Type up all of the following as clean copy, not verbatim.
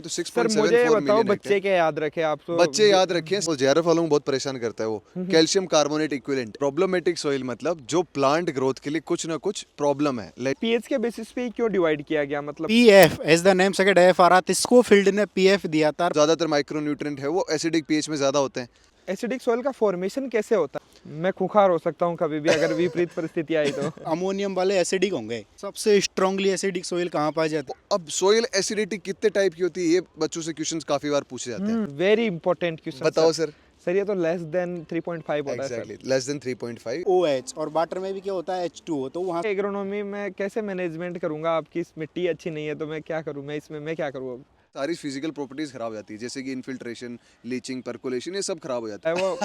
तो सर 6.74 मुझे बताओ, मिलियन बच्चे क्या याद रखे आप तो? बच्चे याद रखें। वो जेआरएफ वालों को बहुत परेशान करता है वो calcium carbonate equivalent. Problematic soil मतलब जो प्लांट ग्रोथ के लिए कुछ ना कुछ प्रॉब्लम है। लाइक पीएच के बेसिस पे ही क्यों डिवाइड किया गया, मतलब PF as the name second F आ रहा था, इसको फील्ड ने पीएफ दिया था। ज्यादातर माइक्रोन्यूट्रिएंट है वो एसिडिक पीएच में ज्यादा होते हैं। एसिडिक सॉइल का फॉर्मेशन कैसे होता है? मैं खुखार हो सकता हूँ कभी भी अगर विपरीत परिस्थिति आई तो। अमोनियम वाले एसिडिक होंगे। सबसे स्ट्रांगली एसिडिक सोइल कहाँ पाया जाता है? अब सोइल एसिडिटी कितने टाइप की होती है ये बच्चों से क्वेश्चंस काफी बार पूछे जाते हैं। Very important question. बताओ सर। सर ये तो लेस देन 3.5 होता है sir. Exactly less than 3.5। OH और वाटर में भी क्या होता है H2O, तो वहाँ एग्रोनॉमी में कैसे मैनेजमेंट करूंगा? आपकी इस मिट्टी अच्छी नहीं है तो मैं क्या करूँ? मैं क्या करूँ अब? सारी फिजिकल प्रॉपर्टीज खराब हो जाती है, जैसे कि इनफिल्ट्रेशन, लीचिंग, परकोलेशन, ये सब खराब हो जाता है। वो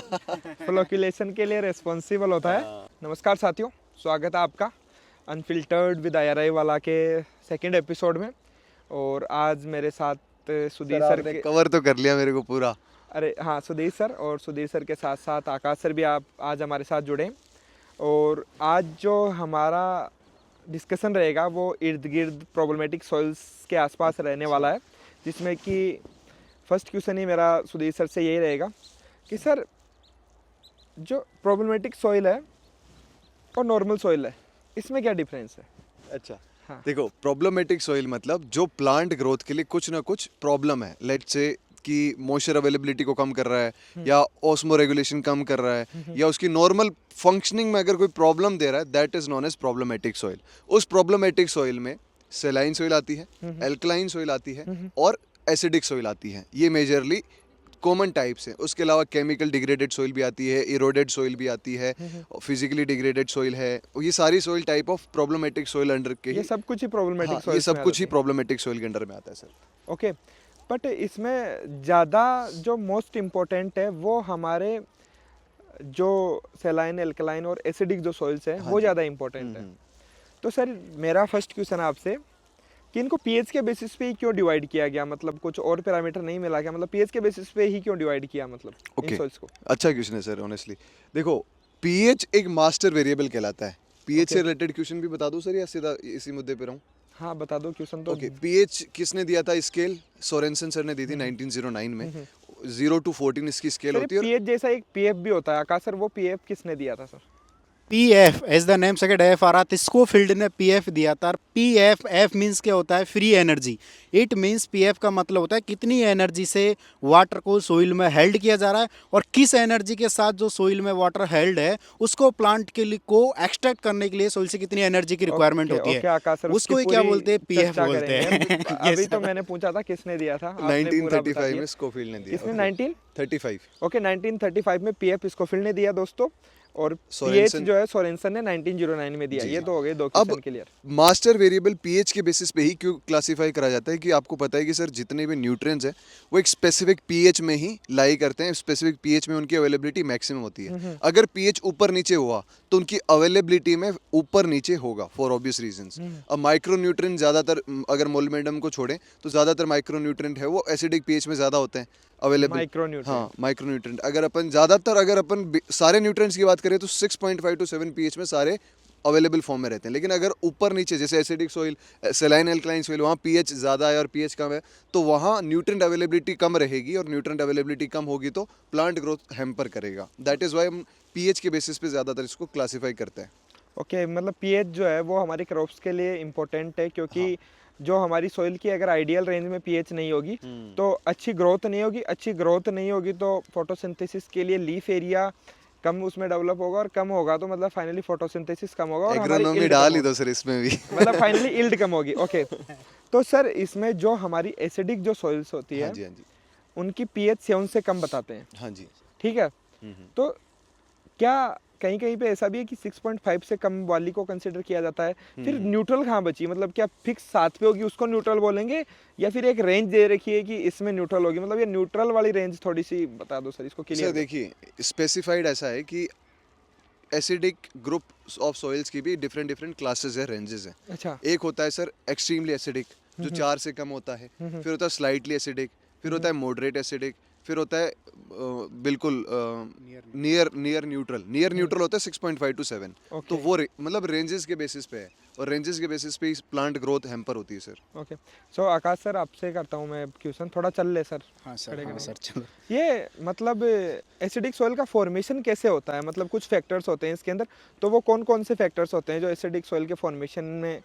फ्लोक्यूलेशन के लिए रिस्पॉन्सिबल होता है। नमस्कार साथियों, स्वागत है आपका अनफिल्टर्ड विद IRI वाला के सेकंड एपिसोड में। और आज मेरे साथ सुधीर सर के कवर तो कर लिया मेरे को पूरा। अरे हाँ, सुधीर सर, और सुधीर सर के साथ साथ आकाश सर भी आप आज हमारे साथ जुड़े हैं। और आज जो हमारा डिस्कशन रहेगा वो इर्द गिर्द प्रॉब्लमेटिक सॉइल्स के आसपास रहने वाला है, जिसमें कि फर्स्ट क्वेश्चन ही मेरा सुधीर सर से यही रहेगा कि सर जो प्रॉब्लमेटिक सॉइल है और नॉर्मल सॉइल है, इसमें क्या डिफरेंस है? अच्छा हाँ। देखो, प्रॉब्लमेटिक सॉइल मतलब जो प्लांट ग्रोथ के लिए कुछ ना कुछ प्रॉब्लम है। लेट्स से कि मॉइस्चर अवेलेबिलिटी को कम कर रहा है या ऑस्मो रेगुलेशन कम कर रहा है या उसकी नॉर्मल फंक्शनिंग में अगर कोई प्रॉब्लम दे रहा है, that is known as problematic soil. उस प्रॉब्लमेटिक सॉइल में सेलाइन सॉइल आती है, एल्कलाइन सॉइल आती है और एसिडिक सॉइल आती है। ये मेजरली कॉमन टाइप्स हैं। उसके अलावा केमिकल डिग्रेडेड सॉइल भी आती है, इरोडेड सॉइल भी आती है, फिजिकली डिग्रेडेड सॉइल है। ये सारी soil type of problematic soil under के ये सब कुछ ही प्रॉब्लमेटिक हाँ, सॉइल ये सब कुछ ही प्रॉब्लमेटिक सॉइल के अंडर में आता है सर। ओके। बट इसमें ज़्यादा जो मोस्ट इम्पोर्टेंट है वो हमारे जो सेलाइन, एल्कलाइन और एसिडिक जो सॉइल्स हैं वो ज़्यादा इम्पोर्टेंट है। तो सर मेरा फर्स्ट क्वेश्चन आपसे कि इनको पीएच के बेसिस पे ही क्यों डिवाइड किया गया? मतलब कुछ और पैरामीटर नहीं मिला क्या? मतलब पीएच के बेसिस पे ही क्यों डिवाइड किया, मतलब इन सॉइल्स को? अच्छा क्वेश्चन है सर। ऑनेस्टली देखो, पीएच एक मास्टर वेरिएबल कहलाता है। पीएच से रिलेटेड क्वेश्चन भी बता दूं सर या सीधा इसी मुद्दे पे रहूं? हाँ बता दो क्वेश्चन तो। पीएच किसने दिया था स्केल? सोरेनसन सर ने दी थी 1909 में। 0 to 14 इसकी स्केल होती है। पीएच जैसा एक पीएफ भी होता है आकाश सर, वो पीएफ किसने दिया था sir? PF as the name second F आ रहा था, इसको फील्ड ने पीएफ दिया था। पीएफ एफ मीन्स क्या होता है? Free energy. It means PF का मतलब होता है कितनी एनर्जी से वाटर को सोइल में हेल्ड किया जा रहा है और किस एनर्जी के साथ जो सोइल में वाटर हेल्ड है उसको प्लांट के लिए को एक्सट्रैक्ट करने के लिए सोइल से कितनी एनर्जी की रिक्वायरमेंट होती है, आकाश सर उसको ही क्या बोलते हैं? पीएफ बोलते हैं। अभी तो मैंने पूछा था किसने दिया था, आपने पूरा बता 1935 दिया। में स्कोफील्ड ने दिया। किसने? 1935। ओके 1935 में पीएफ स्कोफील्ड ने दिया दोस्तों, और पीएच सोरेनसन जो है सोरेनसन ने 1909 में दिया। ये तो हो गए दो अब question clear. Master variable pH के बेसिस पे ही क्यों क्लासिफाई करा जाता है कि आपको पता है कि सर जितने भी न्यूट्रिएंट्स हैं वो एक स्पेसिफिक पीएच में ही लाई करते हैं। स्पेसिफिक पीएच में उनकी अवेलेबिलिटी मैक्सिमम होती है। अगर पीएच ऊपर नीचे हुआ तो उनकी अवेलेबिलिटी में ऊपर नीचे होगा फॉर ऑब्वियस रीजंस। अब माइक्रोन्यूट्रिएंट ज्यादातर, अगर मोलिबेंडम को छोड़ें तो ज्यादातर माइक्रोन्यूट्रिएंट है वो एसिडिक पीएच में ज्यादा होते हैं अवेलेबल। हाँ, माइक्रोन्यूट्रिएंट अगर अपन सारे न्यूट्रिएंट्स की बात करें तो 6.5 to 7 पीएच में सारे अवेलेबल फॉर्म में रहते हैं। लेकिन अगर ऊपर नीचे जैसे एसिडिक सॉइल, सेलाइन, एल्कलाइन सॉइल, वहाँ पीएच ज़्यादा है और पीएच कम है तो वहाँ न्यूट्रिएंट अवेलेबिलिटी कम रहेगी, और न्यूट्रिएंट अवेलेबिलिटी कम होगी तो प्लांट ग्रोथ हैम्पर करेगा। दैट इज़ वाई हम पीएच के बेसिस पे ज़्यादातर इसको क्लासीफाई करते हैं। ओके, मतलब पीएच जो है वो हमारे क्रॉप्स के लिए इम्पोर्टेंट है, क्योंकि जो हमारी सॉइल की अगर आइडियल रेंज में पीएच नहीं होगी तो अच्छी ग्रोथ नहीं होगी। अच्छी ग्रोथ नहीं होगी तो फोटोसिंथेसिस के लिए लीफ एरिया कम उसमें डेवलप होगा, और कम होगा तो मतलब फाइनली फोटोसिंथेसिस कम होगा और हमारी एग्रोनॉमी yield डाल कम ही दो सर इसमें भी। होगी। मतलब फाइनली यील्ड कम होगी। ओके, तो सर इसमें जो हमारी एसिडिक जो सॉइल्स होती है हाँ जी, हाँ जी, उनकी पीएच 7 से कम बताते हैं, हाँ जी। ठीक है? तो क्या कहीं कहीं पे ऐसा भी है कि 6.5 से कम वाली को कंसिडर किया जाता है? फिर न्यूट्रल कहाँ बची? मतलब क्या फिक्स 7 पे होगी उसको न्यूट्रल बोलेंगे, या फिर एक रेंज दे रखी है कि इसमें न्यूट्रल होगी? मतलब ये न्यूट्रल वाली रेंज थोड़ी सी बता दो सर, इसको सर क्लियर। देखिए, स्पेसिफाइड ऐसा है कि एसिडिक ग्रुप ऑफ सॉइल्स की भी डिफरेंट डिफरेंट क्लासेस है, रेंजेस है। अच्छा। एक होता है सर एक्सट्रीमली एसिडिक जो 4 से कम होता है, फिर होता है स्लाइटली एसिडिक, फिर होता है मॉडरेट एसिडिक, फिर होता है बिल्कुल नियर न्यूट्रल होता है 6.5 to 7। तो वो मतलब रेंजेस के बेसिस पे है। और रेंजेस के बेसिस पे प्लांट ग्रोथ हैम्पर होती है सर। ओके, सो आकाश सर आपसे करता हूँ मैं क्वेश्चन, थोड़ा चल ले सर। हाँ सर चलो। ये मतलब एसिडिक सॉइल का फॉर्मेशन कैसे होता है, मतलब कुछ फैक्टर्स होते हैं इसके अंदर, तो वो कौन कौन से फैक्टर्स होते हैं जो एसिडिक सॉइल के फॉर्मेशन में?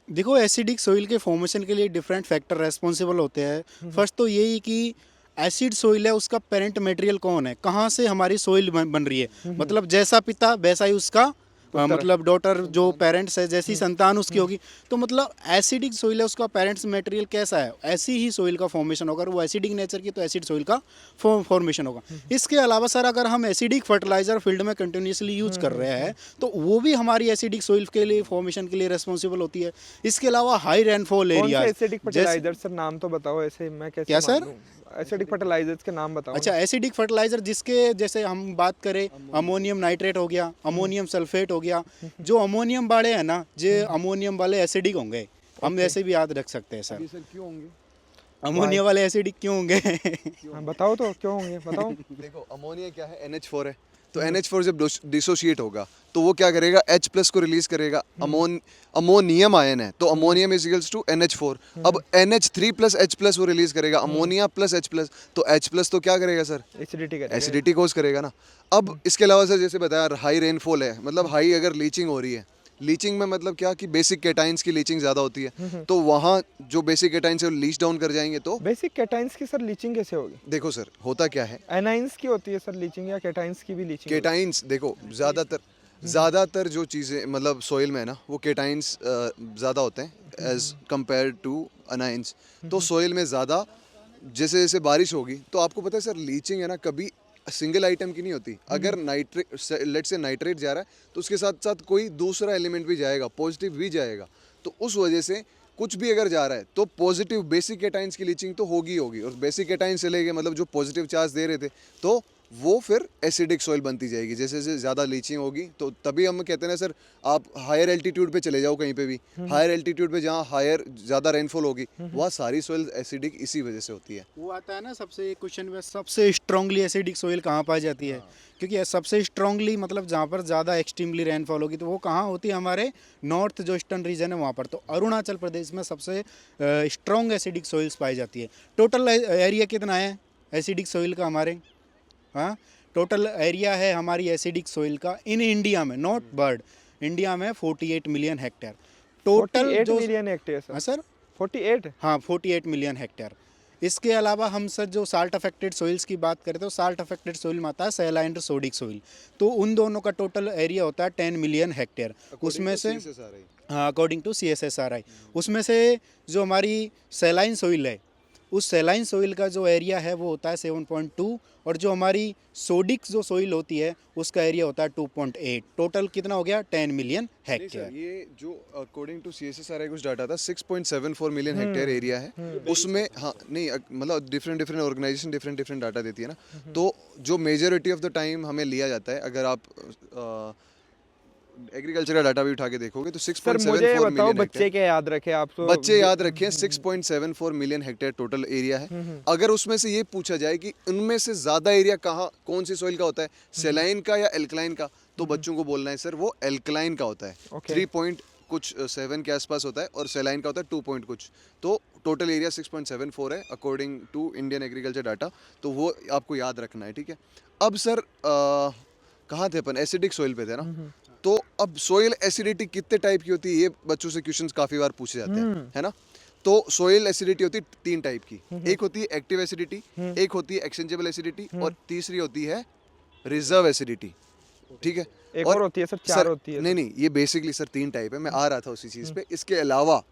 देखो एसिडिक सोइल के फॉर्मेशन के लिए डिफरेंट फैक्टर रेस्पॉन्सिबल होते हैं। फर्स्ट तो यही कि एसिड सोइल है उसका पेरेंट मटेरियल कौन है, कहाँ से हमारी सोइल बन रही है, मतलब जैसा पिता वैसा ही उसका मतलब डॉटर जो पेरेंट्स है जैसी संतान उसकी होगी। तो मतलब एसिडिक सोइल है उसका पेरेंट्स मटेरियल कैसा है, ऐसी ही सोइल का फॉर्मेशन होगा। अगर वो एसिडिक नेचर की तो एसिड सोइल का फॉर्मेशन होगा। इसके अलावा सर अगर हम एसिडिक फर्टिलाइजर फील्ड में कंटिन्यूसली यूज कर रहे हैं तो वो भी हमारी एसिडिक सोइल के लिए फॉर्मेशन के लिए रेस्पॉन्सिबल होती है। इसके अलावा हाई रेनफॉल कौन से एरिया एसिडिक फर्टिलाइजर सर नाम तो बताओ, ऐसे मैं कैसे क्या सर? मान लूं? एसिडिक फर्टिलाइजर्स के नाम बताओ। अच्छा, एसिडिक फर्टिलाइजर जिसके जैसे हम बात करें अमोनियम नाइट्रेट हो गया, अमोनियम सल्फेट हो गया। जो अमोनियम वाले हैं ना, जो अमोनियम वाले एसिडिक होंगे, हम ऐसे भी याद रख सकते हैं सर। सर क्यों होंगे? अमोनिया वाले एसिडिक क्यों होंगे? हाँ, बताओ तो क्यों होंगे, बताओ। देखो अमोनिया क्या है, NH4 है, तो NH4 जब डिसोशिएट होगा तो वो क्या करेगा, H+ को रिलीज करेगा। अमोनियम आयन है तो ammonium is equals to NH4। अब NH3+ H+ वो रिलीज करेगा, अमोनिया प्लस H+, तो H+ तो क्या करेगा सर, एसिडिटी करेगा। एसिडिटी कोज करेगा ना। अब इसके अलावा सर जैसे बताया हाई रेनफॉल है, मतलब हाई अगर लीचिंग हो रही है, लीचिंग में मतलब क्या कि बेसिक कैटाइंस की लीचिंग ज़्यादा होती है, तो वहाँ जो बेसिक कैटाइंस है वो लीच डाउन कर जाएंगे। तो बेसिक कैटाइंस की सर लीचिंग कैसे होगी? देखो सर होता क्या है, एनाइंस की होती है सर लीचिंग, या कैटाइंस की भी लीचिंग? केटाइंस देखो ज़्यादातर जो चीज़ें मतलब सॉइल में है ना, वो केटाइंस ज़्यादा होते हैं एज कंपेयर टू अनाइंस। तो सॉइल में ज़्यादा जैसे जैसे बारिश होगी तो आपको पता है सर, लीचिंग है ना कभी सिंगल आइटम की नहीं होती। अगर नाइट्रेट लेट से नाइट्रेट जा रहा है तो उसके साथ साथ कोई दूसरा एलिमेंट भी जाएगा, पॉजिटिव भी जाएगा। तो उस वजह से कुछ भी अगर जा रहा है तो पॉजिटिव बेसिक कैटाइंस की लीचिंग तो होगी होगी, और बेसिक कैटाइंस चले गए मतलब जो पॉजिटिव चार्ज दे रहे थे, तो वो फिर एसिडिक सॉइल बनती जाएगी। जैसे जैसे ज़्यादा लीचिंग होगी तो तभी हम कहते हैं ना सर, आप हायर एल्टीट्यूड पे चले जाओ कहीं पे भी, हायर एल्टीट्यूड पे जहाँ हायर ज़्यादा रेनफॉल होगी वहाँ सारी सॉइल एसिडिक इसी वजह से होती है। वो आता है ना सबसे क्वेश्चन में, सबसे स्ट्रांगली एसिडिक सोइल कहाँ पाई जाती है? क्योंकि सबसे स्ट्रांगली मतलब जहाँ पर ज़्यादा एक्सट्रीमली रेनफॉल होगी तो वो कहाँ होती है, हमारे नॉर्थ जो ईस्टर्न रीजन है वहाँ पर। तो अरुणाचल प्रदेश में सबसे स्ट्रॉन्ग एसिडिक सोइल्स पाई जाती है। टोटल एरिया कितना है एसिडिक सोइल का हमारे? हाँ, टोटल एरिया है हमारी एसिडिक सोइल का इन इंडिया में, नॉट बर्ड, इंडिया में 48 मिलियन हेक्टेयर टोटल। 48 जो मिलियन हेक्टेयर सर? हाँ सर, 48? हाँ 48 मिलियन हेक्टेयर। इसके अलावा हम सर जो साल्ट अफेक्टेड सोइल्स की बात करें तो साल्ट अफेक्टेड सोइल में आता है सैलाइन सोडिक सोइल। तो उन दोनों का टोटल एरिया होता है 10 मिलियन हेक्टेयर। उसमें से हाँ अकॉर्डिंग टू CSSRI, उसमें से जो हमारी सैलाइन सोइल है उस सैलाइन सोइल का जो एरिया है वो होता है 7.2, और जो हमारी सोडिक जो सोइल होती है उसका एरिया होता है 2.8। टोटल कितना हो गया, 10 मिलियन हेक्टेयर। ये जो अकॉर्डिंग टू CSSRI कुछ डाटा था 6.74 मिलियन हेक्टेयर एरिया है उसमें। हाँ नहीं मतलब डिफरेंट ऑर्गेनाइजेशन डिफरेंट डाटा देती है ना, तो जो मेजॉरिटी ऑफ द टाइम हमें लिया जाता है, अगर आप एग्रीकल्चर का डाटा भी उठा के देखोगे तो सर 6.74 मुझे बताओ, मिलियन बच्चे क्या याद रखे आप तो? बच्चे याद रखें 6.74 मिलियन हेक्टेयर टोटल एरिया है। अगर उसमें से ये पूछा जाए कि उनमें से ज्यादा एरिया कहाँ कौन सी सॉइल का होता है, सेलाइन का या एल्कलाइन का, तो बच्चों को बोलना है सर वो एल्कलाइन का होता है। 3.7 के आसपास होता है, और सेलाइन का होता है 2 पॉइंट कुछ। तो टोटल एरिया 6.74 है according to Indian agriculture data, तो वो आपको याद रखना है, ठीक है। अब सर कहाँ थे अपन, एसिडिक सॉइल पे थे ना। तो अब सोइल एसिडिटी कितने टाइप की होती है, ये बच्चों से क्वेश्चंस काफी बार पूछे जाते हैं, है ना। तो सोइल एसिडिटी होती है 3 टाइप की, एक होती है एक्टिव एसिडिटी, एक होती है एक्सचेंजेबल एसिडिटी, और तीसरी होती है रिजर्व एसिडिटी, ठीक है। एक और होती है सर, 4 होती है? नहीं, ये बेसिकली सर 3 टाइप है, मैं आ रहा था उसी चीज पे। इसके अलावा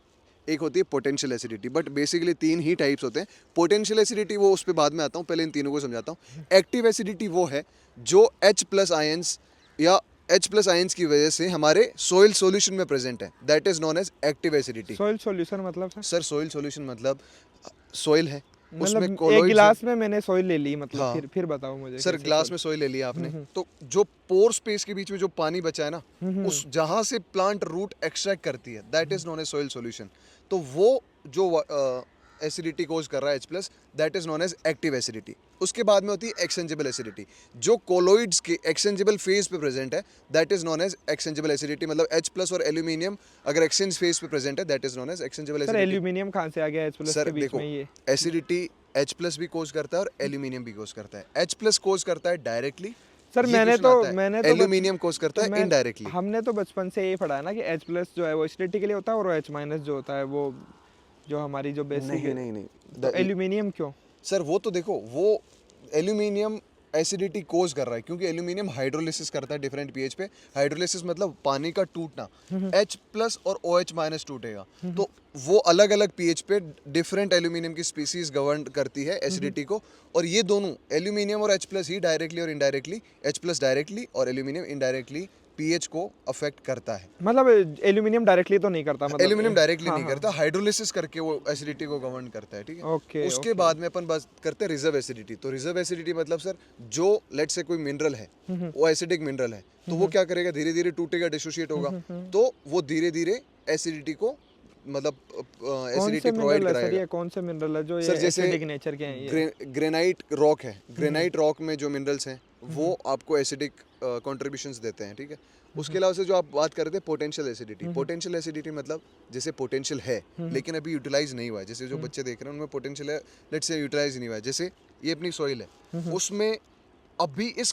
एक होती है potential acidity, but basically 3 he types होते हैं। पोटेंशियल एसिडिटी वो उस पर बाद में आता हूँ, पहले इन तीनों को समझाता हूँ। एक्टिव एसिडिटी वो है जो H+ आयंस या H+ आयंस की वजह से हमारे सोइल सॉल्यूशन में प्रेजेंट है, that is known as active acidity. Soil solution मतलब सर सोइल सॉल्यूशन मतलब सोइल है, उसमें मतलब कोलोइड्स एक गिलास में मैंने सोइल ले ली मतलब। हाँ। फिर बताओ मुझे सर कैसे ग्लास सोइल? में सोइल ले लिया आपने, तो जो पोर स्पेस के बीच में जो पानी बचा है ना, उस जहां से प्लांट रूट एक्सट्रैक्ट करती है, that is known as soil solution. तो वो जो एसिडिटी कोज कर रहा है H+, that is known as active acidity. उसके बाद में होती है एक्सचेंजेबल एसिडिटी, जो कोलोइड्स के एक्सचेंजेबल फेज पे प्रेजेंट है, that is known as exchangeable acidity. मतलब H+ और एल्यूमिनियम अगर एक्सचेंज फेज पे प्रेजेंट है, that is known as exchangeable sir acidity. Aluminium कहाँ से आ गया H+ सर के बीच देखो, में ये? एसिडिटी H+ भी कोज करता है और एल्यूमिनियम भी कोज करता है। H+ कोज करता है डायरेक्टली, सर मैंने तो एल्यूमिनियम कोज करता है इनडायरेक्टली। हमने तो बचपन से यही पढ़ा है ना कि H+ जो है वो एसिडिटी के लिए होता है और H- जो होता है वो जो हमारी जो बेसिक है। नहीं तो एल्यूमिनियम क्यों? सर वो तो देखो, वो एल्यूमिनियम एसिडिटी कोज कर रहा है क्योंकि एल्यूमिनियम हाइड्रोलिसिस करता है डिफरेंट पीएच पे। हाइड्रोलिसिस मतलब पानी का टूटना, H+ और OH- टूटेगा, तो वो अलग अलग पीएच पे डिफरेंट एल्यूमिनियम की स्पीसीज गवर्न करती है एसिडिटी को। और ये दोनों एल्यूमिनियम और H+ ही डायरेक्टली और इनडायरेक्टली, H+ डायरेक्टली और एल्यूमिनियम इनडायरेक्टली पीएच को अफेक्ट करता है। मतलब एल्यूमिनियम डायरेक्टली तो नहीं करता, मतलब एल्यूमिनियम डायरेक्टली हाँ, नहीं हाँ। करता, हाइड्रोलिसिस करके वो एसिडिटी को गवर्न करता है, ठीक है। ओके, उसके ओके। बाद में अपन बात करते हैं रिजर्व एसिडिटी। तो रिजर्व एसिडिटी मतलब सर, जो लेट से कोई मिनरल है, वो एसिडिक मिनरल है, तो वो क्या करेगा, धीरे धीरे टूटेगा, डिसोशिएट होगा, तो वो धीरे धीरे एसिडिटी को मतलब कौन एसिडिटी से प्रोवाइड मिनरल है सर? कराएगा। ये कौन से मिनरल है जो ये सर जैसे एसिडिक नेचर के हैं ये? ग्रेनाइट रॉक है, ग्रेनाइट रॉक में जो मिनरल्स हैं वो आपको एसिडिक कॉन्ट्रीब्यूशंस देते हैं, ठीक है। उसके अलावा से जो आप बात कर रहे थे पोटेंशियल एसिडिटी, पोटेंशियल एसिडिटी मतलब जैसे पोटेंशियल है लेकिन अभी यूटिलाइज नहीं हुआ है, जैसे जो बच्चे देख रहे हैं उनमें पोटेंशियल है, लेट्स से यूटिलाइज नहीं हुआ है। जैसे ये अपनी सॉइल है, उसमें अभी उस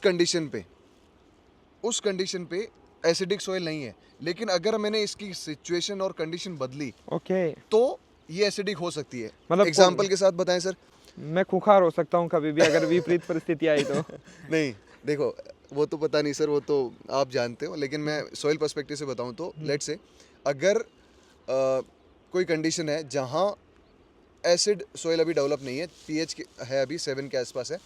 कंडीशन पे एसिडिक सॉइल नहीं है, लेकिन अगर मैंने इसकी सिचुएशन और कंडीशन बदली ओके, तो ये एसिडिक हो सकती है। मतलब एग्जाम्पल के साथ बताएं सर। मैं खूंखार हो सकता हूँ कभी भी अगर विपरीत परिस्थिति आई तो? नहीं देखो, वो तो पता नहीं सर, वो तो आप जानते हो, लेकिन मैं सॉइल पर्सपेक्टिव से बताऊं तो लेट्स से अगर कोई कंडीशन है जहां एसिड सॉइल अभी डेवलप नहीं है, पीएच है अभी 7 के आसपास है,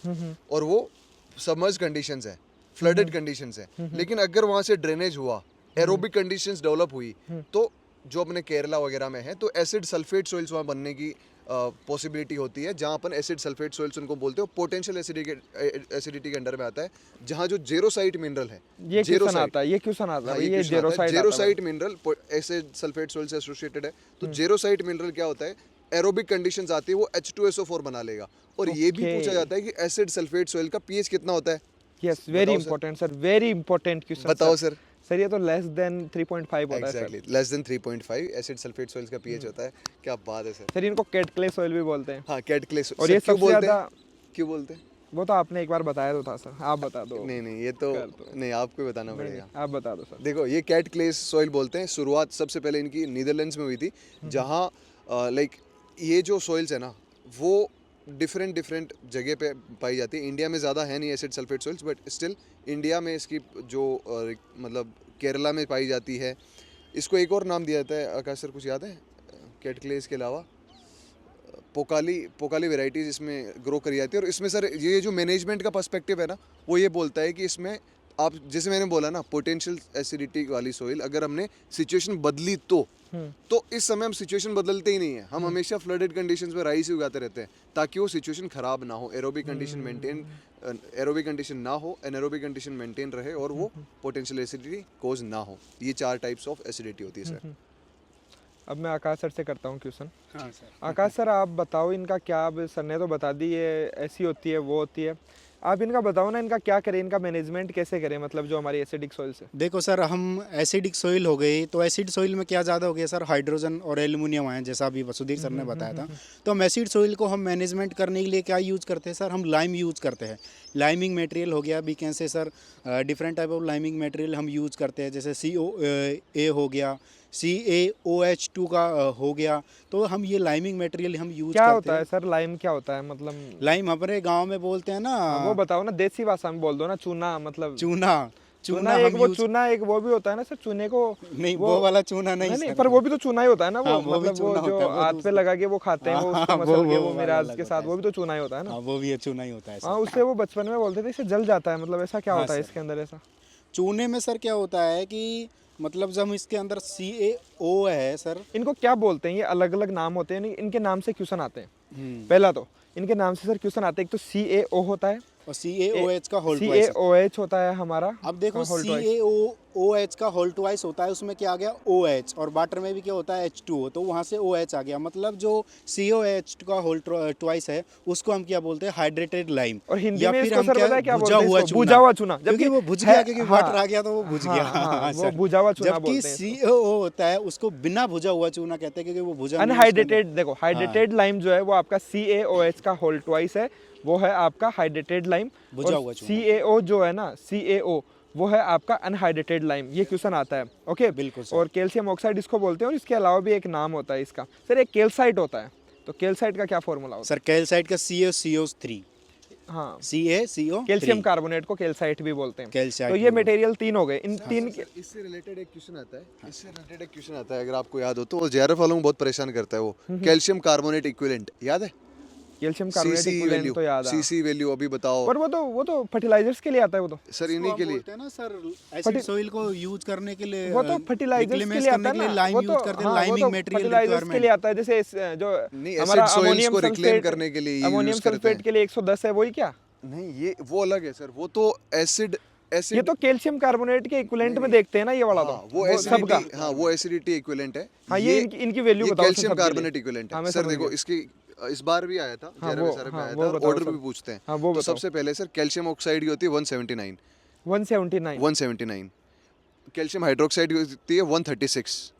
और वो सबमर्ज कंडीशंस है, फ्लडेड कंडीशंस है, लेकिन अगर वहां से ड्रेनेज हुआ, एरोबिक कंडीशंस डेवलप हुई, तो जो अपने केरला वगैरह में है, तो एसिड सल्फेट सॉइल्स वहाँ बनने की पॉसिबिलिटी होती है, जहाँ अपन एसिड सल्फेट सॉइल्स उनको बोलते हो। पोटेंशियल एसिडिटी के अंडर में आता है, जहाँ जो जेरोसाइट मिनरल है, ये क्यों आता है? ये क्यों आता है? हाँ, ये जेरोसाइट जेरोसाइट मिनरल एसिड सल्फेट सॉइल से एसोसिएटेड है। तो जेरोसाइट मिनरल क्या होता है, एरोबिक कंडीशंस आती है, वो H2SO4 बना लेगा। और ये भी Okay. पूछा जाता है कि एसिड सल्फेट सॉइल का पीएच कितना होता है। यस, वेरी बताओ sir. Important sir, very important question. बताओ सर। सर ये तो लेस देन 3.5 होता है sir. Exactly, less than 3.5 acid sulphate soils का पीएच होता है। क्या बात है सर। सर इनको कैट क्ले सॉइल भी बोलते हैं। हाँ, कैट क्ले। और ये क्यों सबसे बोलते ज्यादा, हैं, क्यों बोलते हैं? वो तो आपने एक बार बताया तो था सर, आप बता दो। नहीं ये तो नहीं, आपको ही बताना नहीं, पड़ेगा। आप बता दो सर। देखो, ये कैट क्ले सॉइल बोलते हैं। शुरुआत सबसे पहले इनकी नीदरलैंड्स में हुई थी, जहाँ लाइक ये जो सॉइल्स है ना, वो डिफरेंट जगह पे पाई जाती है। इंडिया में ज़्यादा है नहीं acid sulphate soils, but still India में इसकी जो मतलब केरला में पाई जाती है। इसको एक और नाम दिया जाता है, आकाश सर कुछ याद है कैट क्लेस के अलावा? पोकाली वैरायटीज इसमें ग्रो करी जाती है। और इसमें सर ये जो मैनेजमेंट का पर्सपेक्टिव है ना, वो ये बोलता है कि इसमें आप, जैसे मैंने बोला ना, पोटेंशियल एसिडिटी वाली सोइल अगर हमने सिचुएशन बदली तो इस समय हम सिचुएशन बदलते ही नहीं है, हम हमेशा फ्लडेड कंडीशंस में राइस ही उगाते रहते हैं, ताकि वो सिचुएशन खराब ना हो, एरोबिक कंडीशन ना हो, एनारोबिक कंडीशन मेंटेन रहे, और वो पोटेंशियल एसिडिटी कोज ना हो। ये 4 टाइप्स ऑफ एसिडिटी होती है सर। अब मैं आकाश सर से करता हूँ क्वेश्चन। हाँ सर। आकाश सर आप बताओ इनका क्या, अब सर ने तो बता दी ये ऐसी होती है वो होती है, आप इनका बताओ ना, इनका क्या करें, इनका मैनेजमेंट कैसे करें, मतलब जो हमारी एसिडिक सॉइल्स है। देखो सर, हम एसिडिक सॉइल हो गई, तो एसिड सॉइल में क्या ज़्यादा हो गया सर, हाइड्रोजन और एल्युमिनियम आए, जैसा अभी वसुधीर सर ने बताया था। तो हम एसिड सॉइल को हम मैनेजमेंट करने के लिए क्या यूज़ करते हैं सर, हम लाइम यूज़ करते हैं। लाइमिंग मटेरियल हो गया, we can say sir different type of liming material हम यूज़ करते हैं, जैसे COA हो गया, CaOH2 का हो गया। तो हम ये लाइमिंग मटेरियल हम यूज़ क्या करते होता हैं। है सर लाइम, क्या होता है मतलब? लाइम हमारे गांव में बोलते हैं ना, वो बताओ ना, देसी भाषा में बोल दो ना, चूना मतलब। चूना। चूना एक वो चूना, एक वो भी होता है ना सर, चूने को नहीं, वो वाला चूना नहीं नहीं, सर। पर वो भी तो चूना ही होता है ना, हाँ, वो वो भी मतलब वो चूना जो होता है, वो हाथ पे दूसरा। लगा के वो खाते हैं, वो हाँ, उसको हाँ, मसल के वो वो वाला मिराज अलग के होता साथ, है वो भी तो चूना ही होता है ना। हाँ, वो भी चूना ही होता है हाँ, सर। उससे वो बचपन में बोलते थे इससे जल जाता है, मतलब ऐसा क्या हाँ, होता है सर। इसके अंदर ऐसा? चूने में सर क्या होता है कि मतलब जब हम इसके अंदर CaO है सर। इनको क्या बोलते हैं? ये अलग अलग नाम होते हैं, इनके नाम से क्वेश्चन आते हैं। पहला तो इनके नाम से सर क्वेश्चन आते हैं, एक तो CaO होता है और CaOH का होल्ड वाइज। CaOH होता है हमारा। अब देखो hold wise। OH का होल ट्वाइस होता है, उसमें क्या आ गया OH, और वाटर में भी क्या होता है H2O, तो वहाँ से OH आ गया। मतलब जो COH का होल ट्वाइस है उसको हम क्या बोलते हैं, हाइड्रेटेड लाइम, और हिंदी या में फिर इसको हम सर क्या पता है क्या भुजा बोलते हैं हुआ इसको? चूना, भुजा हुआ चूना, क्योंकि वो बुझ गया, क्योंकि वाटर आ गया तो वो बुझ गया। हाँ, वो सर। भुजा हुआ चूना जबकि बोलते हैं इसको। COO होता है उसको बिना भुजा हुआ चूना कहते हैं, क्योंकि वो भुजा नहीं है उसके अनहाइड्रेटेड, अंदर। देखो हाइड्रेटेड लाइम जो है वो आपका CaOH का होल ट्वाइस है, वो है आपका हाइड्रेटेड लाइम। भुजा और हुआ चूना। CaO जो है ना, CaO वो है आपका अनहाइड्रेटेड लाइम। ये क्वेश्चन आता है, ओके। बिल्कुल सर। और कैल्शियम ऑक्साइड इसको बोलते हैं, और इसके अलावा भी एक नाम होता है इसका सर, एक कैल्साइट होता है। तो कैल्साइट का क्या फॉर्मूला होता सर कैल्साइट का CaCO3, है? हाँ, CaCO3, कैल्शियम कार्बोनेट को कैल्साइट भी बोलते हैं। कैल्साइट तो भी ये बोलते मटेरियल तीन हो गए, इन तीन के। इससे रिलेटेड एक क्वेश्चन आता है, इससे रिलेटेड एक क्वेश्चन आता है, अगर आपको याद हो तो, वो JRF वालों को बहुत परेशान करता है, वो कैल्शियम कार्बोनेट इक्विवेलेंट याद है? Calcium carbonate CC equivalent value, तो याद है, CC वैल्यू अभी बताओ पर वो तो फर्टिलाइजर्स के लिए आता है वो तो। सर, इन्हीं के लिए। बोलते हैं ना सर, एसिड सॉइल को यूज करने के लिए, वो तो फर्टिलाइजर्स के लिए आता है ना, लाइम वो यूज तो करते हैं, हाँ, वो लाइमिंग तो मटेरियल फर्टिलाइजर्स के लिए आता है। जैसे जो नहीं, हमारा एसिड सॉइल्स अमोनियम को रिक्लेम सल्फेट, करने के लिए ये अमोनियम यूज करते सल्फेट हैं। के लिए 110 है, वही क्या? नहीं, ये वो अलग है सर, वो तो एसिड ये एसिड तो कैल्शियम कार्बोनेट के इक्विवेलेंट में देखते हैं ना, ये वाला हाँ, तो वो सबका। एसिडिटी, हाँ वो एसिडिटी इक्विवेलेंट है। हाँ, ये इनकी वैल्यू ये बताओ सर कैल्शियम सबके लिए। कार्बोनेट इक्विवेलेंट हाँ, है मैं सर। समझ देखो गया। इसकी इस बार भी आया था, हाँ, JRF वो SRF में हाँ, आया वो था, बताओ ऑर्डर सर। भी पूछते हैं। हाँ, वो तो बताओ। सबसे पहले सर कैल्शियम ऑक्साइड की होती है 179, 179। 179। कैल्शियम हाइड्रोक्साइड की होती है 136।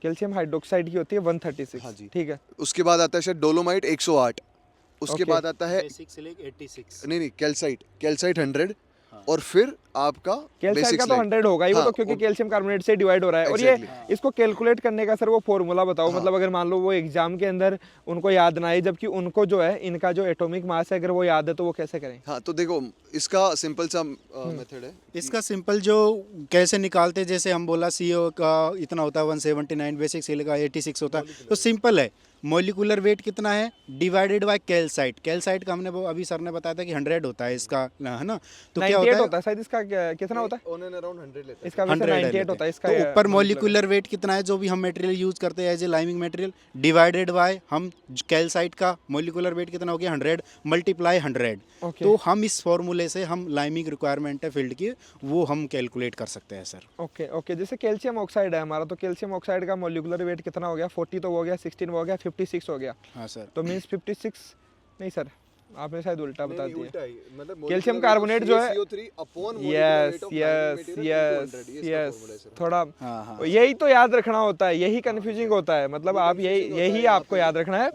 कैल्शियम हाइड्रोक्साइड की होती है 136। हाँ जी। ठीक है। उसके बाद आता है सर डोलोमाइट 108। उसके ओके। बाद आता है, बेसिक सिलिक 86। नहीं कैल्साइट 100, और फिर आपका कैल्साइट बेसिक का तो 100 होगा ही, वो हाँ, तो क्योंकि और- कैल्शियम कार्बोनेट से डिवाइड हो रहा है। और ये Exactly. इसको कैलकुलेट करने का सर वो फॉर्मूला बताओ। हाँ। मतलब अगर मान लो वो एग्जाम के अंदर उनको याद ना आए, जबकि उनको जो है इनका जो एटॉमिक मास है अगर वो याद है, तो वो कैसे करें? हाँ, तो देखो इसका सिंपल सा मेथड है। इसका सिंपल जो कैसे निकालते हैं, जैसे हम बोला CO का इतना होता है 179, बेसिक सिलिक का 86 होता है, तो सिंपल है। मॉलिक्यूलर वेट कितना है डिवाइडेड बाय कैल्साइट। कैल्साइट का हमने वो अभी सर ने बताया था कि 100 होता है इसका, है ना? तो क्या 98 होता होता है शायद इसका, कितना होता है ऑन एंड अराउंड 100 लेते हैं। इसका? वैसे 98 होता है इसका। तो ऊपर मॉलिक्यूलर वेट कितना है जो भी हम मटेरियल यूज करते हैं as a liming material, divided by हम कैल्साइट का मॉलिक्यूलर वेट कितना हो गया 100 मल्टीप्लाई 100। ओके। तो हम इस फॉर्मूले से हम लाइमिंग रिक्वायरमेंट है फील्ड की, वो हम कैलकुलेट कर सकते हैं सर। Okay okay. जैसे कैल्शियम ऑक्साइड है हमारा, तो कैल्शियम ऑक्साइड का मॉलिक्यूलर वेट कितना हो गया? 40 तो हो गया, 16 हो गया, 56 हो गया। हाँ सर। तो मीन्स 56 नहीं सर, आपने शायद उल्टा बता दिया। उल्टा ही, मतलब कैल्शियम कार्बोनेट जो है, CO3 upon yes yes yes yes, थोड़ा हाँ हाँ। यही तो याद रखना होता है, यही कंफ्यूजिंग होता है। मतलब आप यही आपको याद रखना है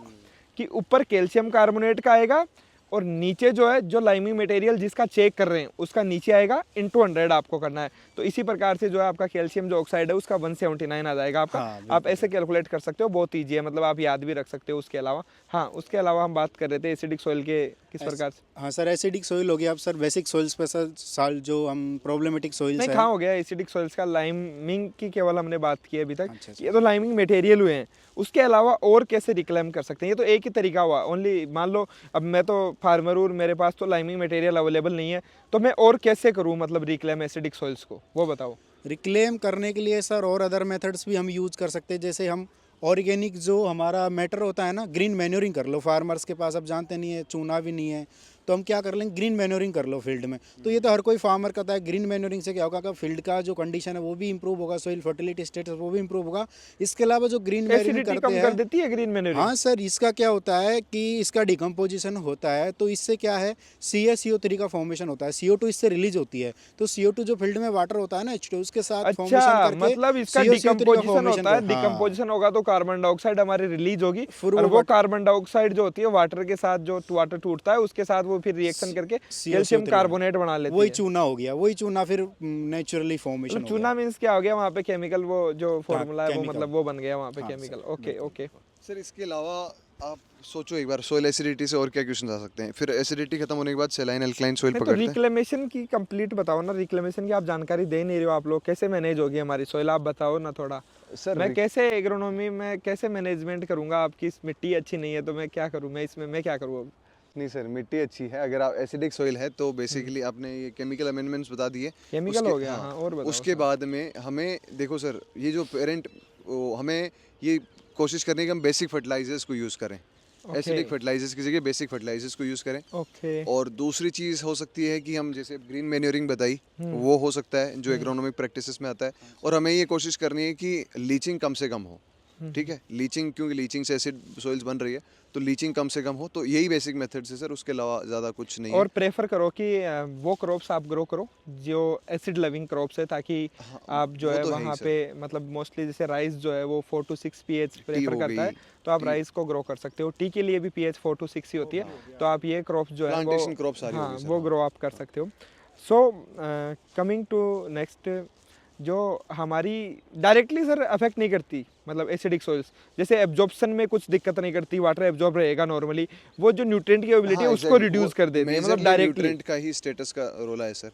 कि ऊपर कैल्शियम कार्बोनेट का आएगा, और नीचे जो है जो लाइमिंग मटेरियल जिसका चेक कर रहे हैं उसका नीचे आएगा, इनटू 100 आपको करना है। तो इसी प्रकार से जो है आपका कैल्शियम जो ऑक्साइड है उसका 179 आ जाएगा आपका। हाँ, आप ऐसे कैलकुलेट कर सकते हो, बहुत ईजी है, मतलब आप याद भी रख सकते हो। उसके अलावा हाँ, उसके अलावा हम बात कर रहे थे एसिडिक सॉइल के किस प्रकार से। हाँ सर, एसिडिक सॉइल हो गया। अब सर बेसिक सॉइल्स पे सर साल जो हम प्रॉब्लमेटिक सॉइल्स नहीं, है। कहाँ हो गया एसिडिक सॉइल्स का? लाइमिंग की केवल हमने बात की है अभी तक। अच्छा, ये तो लाइमिंग मटेरियल हुए हैं, उसके अलावा और कैसे रिक्लेम कर सकते हैं? ये तो एक ही तरीका हुआ ओनली। मान लो अब मैं तो फार्मर हूँ, मेरे पास तो लाइमिंग मटेरियल अवेलेबल नहीं है, तो मैं और कैसे करूँ मतलब रिक्लेम एसिडिक सॉइल्स को, वो बताओ। रिक्लेम करने के लिए सर और अदर मेथड्स भी हम यूज़ कर सकते हैं। जैसे हम ऑर्गेनिक जो हमारा मैटर होता है ना, ग्रीन मैन्योरिंग कर लो। फार्मर्स के पास अब जानते नहीं है, चूना भी नहीं है, तो हम क्या कर लेंगे, ग्रीन मैन्योरिंग कर लो फील्ड में। तो ये तो हर कोई फार्मर करता है। ग्रीन मैन्योरिंग से क्या होगा कि फील्ड का जो कंडीशन है वो भी इंप्रूव होगा, सोइल फर्टिलिटी स्टेटस वो भी इंप्रूव होगा। इसके अलावा जो ग्रीन मैन्योरिंग एसिडिटी करते कम कर हैं, देती है ग्रीन मैन्योरिंग? हाँ सर, इसका क्या होता है कि इसका डिकम्पोजिशन होता है, तो इससे क्या है CaCO3 का फॉर्मेशन होता है, CO2 इससे रिलीज होती है। तो CO2 जो फील्ड में वाटर होता है ना H2, उसके साथ फॉर्मेशन अच्छा, करके मतलब इसका CO3 का डिकम्पोजिशन formation होता है। कर- हाँ। डिकम्पोजिशन होगा तो कार्बन डाइऑक्साइड हमारी रिलीज होगी, फिर और वो वो कार्बन डाइऑक्साइड जो होती है वाटर के साथ, जो वाटर टूटता है उसके साथ वो फिर रिएक्शन करके कैल्शियम कार्बोनेट बना लेती वही है। चूना हो गया, वही चूना फिर नेचुरली फॉर्मेशन मतलब हो चूना मींस क्या हो गया वहाँ पे? केमिकल, वो जो फॉर्मूला है वो chemical। मतलब वो बन गया वहाँ पे हाँ, chemical. Sir, okay okay. Sir इसके अलावा आप सोचो एक बार, सोइल एसिडिटी से और क्या क्वेश्चन आ सकते हैं? फिर एसिडिटी खत्म होने के बाद सेलाइन अल्कलाइन सोइल नहीं, तो पकड़ते हैं। रिक्लेमेशन की कंप्लीट बताओ ना। रिक्लेमेशन की आप जानकारी दे नहीं रहे हो आप लोग, कैसे मैनेज होगी हमारी सोइल, आप बताओ ना थोड़ा। सर मैं कैसे एग्रोनॉमी में कैसे मैनेजमेंट करूंगा? आपकी मिट्टी अच्छी नहीं है तो मैं क्या करूँ? मैं इसमें मैं क्या करूँ अब? नहीं सर, मिट्टी अच्छी है। अगर आप एसिडिक सॉइल है तो बेसिकली आपने ये केमिकल अमेंडमेंट्स बता दिए। केमिकल उसके- हो गया, हाँ, और बताओ उसके सर। बाद में हमें देखो सर, ये जो पेरेंट, हमें ये कोशिश करनी है कि हम बेसिक फर्टिलाइजर्स को यूज़ करें। एसिडिक फर्टिलाइजर्स की जगह बेसिक फर्टिलाइजर्स को यूज़ करें। ओके। और दूसरी चीज़ हो सकती है कि हम जैसे ग्रीन मैन्योरिंग बताई, वो हो सकता है जो एग्रोनॉमिक प्रैक्टिसेस में आता है। और हमें ये कोशिश करनी है कि लीचिंग कम से कम हो, ठीक है, लीचिंग, क्योंकि लीचिंग से एसिड सॉइल्स बन रही है, तो लीचिंग कम से कम हो। तो यही बेसिक मेथड्स है सर, उसके अलावा ज़्यादा कुछ नहीं है। और प्रेफर करो कि वो क्रॉप्स आप ग्रो करो जो एसिड लविंग क्रॉप्स है, ताकि आप जो वो है तो है ही वहाँ सर। पे मतलब मोस्टली जैसे राइस जो है वो 4 to 6 पीएच प्रेफर हो करता है, गई, तो आप टी, राइस को ग्रो कर सकते हो। टी के लिए भी पीएच 4 to 6 ही होती है, तो आप ये क्रॉप्स जो है वो प्लांटेशन क्रॉप सारी हो हाँ गई सर। वो हाँ। ग्रो आप कर सकते हो। सो कमिंग टू नेक्स्ट, जो हमारी डायरेक्टली सर अफेक्ट नहीं करती मतलब एसिडिक सॉइल्स, जैसे एब्जॉर्प्शन में कुछ दिक्कत नहीं करती, वाटर एब्जॉर्ब रहेगा नॉर्मली, वो जो न्यूट्रिएंट की एबिलिटी है उसको रिड्यूस कर देती है मतलब डायरेक्टली। न्यूट्रिएंट का ही स्टेटस का रोल है सर।